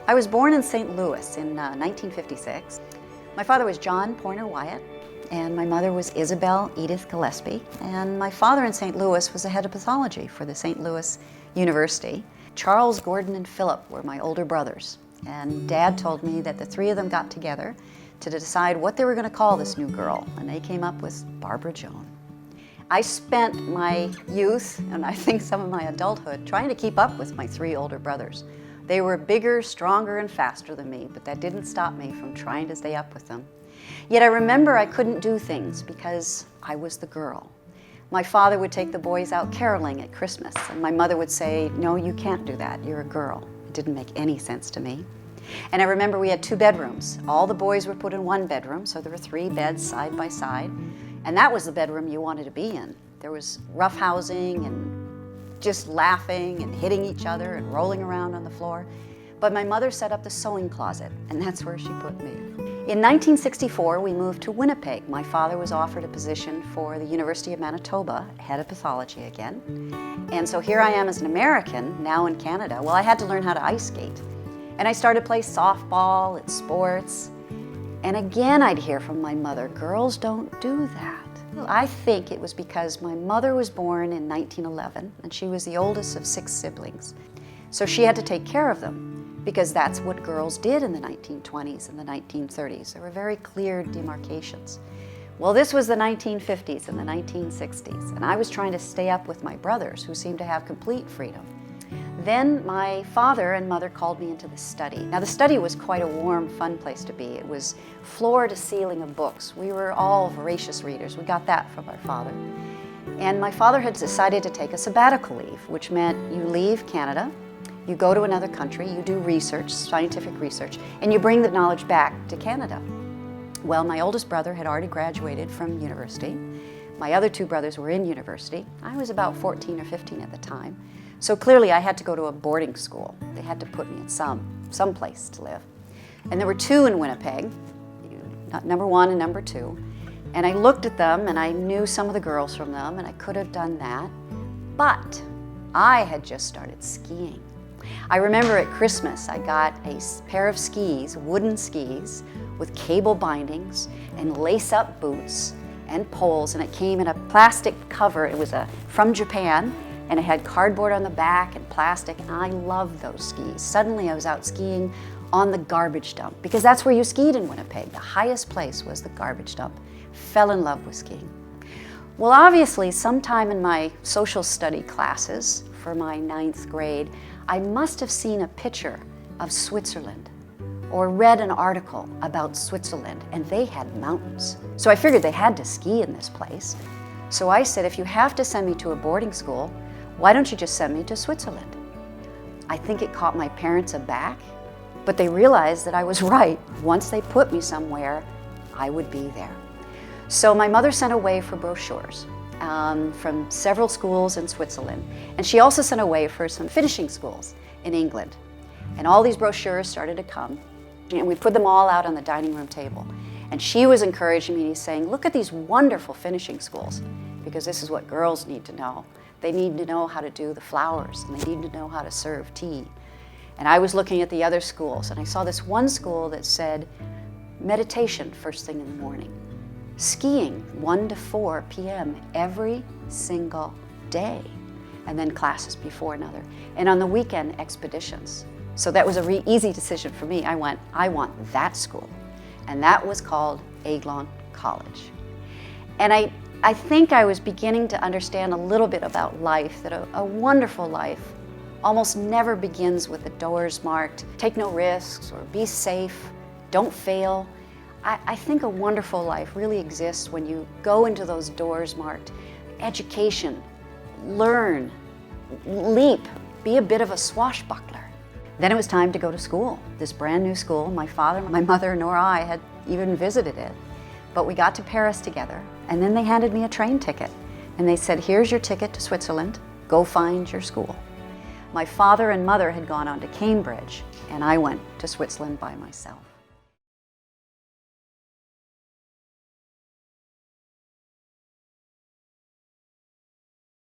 I was born in St. Louis in 1956. My father was John Pointer Wyatt, and my mother was Isabel Edith Gillespie. And my father in St. Louis was the head of pathology for the St. Louis University. Charles, Gordon, and Philip were my older brothers. And Dad told me that the three of them got together to decide what they were going to call this new girl, and they came up with Barbara Joan. I spent my youth, and I think some of my adulthood, trying to keep up with my three older brothers. They were bigger, stronger, and faster than me, but that didn't stop me from trying to stay up with them. Yet I remember I couldn't do things because I was the girl. My father would take the boys out caroling at Christmas, and my mother would say, "No, you can't do that, you're a girl." It didn't make any sense to me. And I remember we had 2 bedrooms. All the boys were put in one bedroom, so there were 3 beds side by side. And that was the bedroom you wanted to be in. There was roughhousing and just laughing and hitting each other and rolling around on the floor. But my mother set up the sewing closet, and that's where she put me. In 1964, we moved to Winnipeg. My father was offered a position for the University of Manitoba, head of pathology again. And so here I am as an American, now in Canada. Well, I had to learn how to ice skate. And I started to play softball and sports. And again, I'd hear from my mother, "Girls don't do that." I think it was because my mother was born in 1911, and she was the oldest of 6 siblings. So she had to take care of them, because that's what girls did in the 1920s and the 1930s. There were very clear demarcations. Well, this was the 1950s and the 1960s, and I was trying to stay up with my brothers, who seemed to have complete freedom. Then my father and mother called me into the study. Now the study was quite a warm, fun place to be. It was floor to ceiling of books. We were all voracious readers. We got that from our father. And my father had decided to take a sabbatical leave, which meant you leave Canada, you go to another country, you do research, scientific research, and you bring the knowledge back to Canada. Well, my oldest brother had already graduated from university. My other 2 brothers were in university. I was about 14 or 15 at the time. So clearly I had to go to a boarding school. They had to put me in some place to live. And there were 2 in Winnipeg, number 1 and number 2. And I looked at them and I knew some of the girls from them, and I could have done that. But I had just started skiing. I remember at Christmas I got a pair of skis, wooden skis, with cable bindings and lace-up boots and poles, and it came in a plastic cover. It was from Japan. And it had cardboard on the back and plastic, and I loved those skis. Suddenly I was out skiing on the garbage dump, because that's where you skied in Winnipeg. The highest place was the garbage dump. Fell in love with skiing. Well, obviously, sometime in my social study classes for my 9th grade, I must have seen a picture of Switzerland or read an article about Switzerland, and they had mountains. So I figured they had to ski in this place. So I said, "If you have to send me to a boarding school, why don't you just send me to Switzerland?" I think it caught my parents aback, but they realized that I was right. Once they put me somewhere, I would be there. So my mother sent away for brochures from several schools in Switzerland, and she also sent away for some finishing schools in England. And all these brochures started to come, and we put them all out on the dining room table. And she was encouraging me, saying, "Look at these wonderful finishing schools, because this is what girls need to know. They need to know how to do the flowers, and they need to know how to serve tea." And I was looking at the other schools, and I saw this one school that said meditation first thing in the morning, skiing 1 to 4 p.m. every single day, and then classes before another, and on the weekend expeditions. So that was a easy decision for me. I want that school, and that was called Aiglon College. And I think I was beginning to understand a little bit about life, that a wonderful life almost never begins with the doors marked, "Take no risks," or "Be safe," "Don't fail." I think a wonderful life really exists when you go into those doors marked education, learn, leap, be a bit of a swashbuckler. Then it was time to go to school, this brand new school. My father, my mother, nor I had even visited it. But we got to Paris together, and then they handed me a train ticket. And they said, "Here's your ticket to Switzerland. Go find your school." My father and mother had gone on to Cambridge, and I went to Switzerland by myself.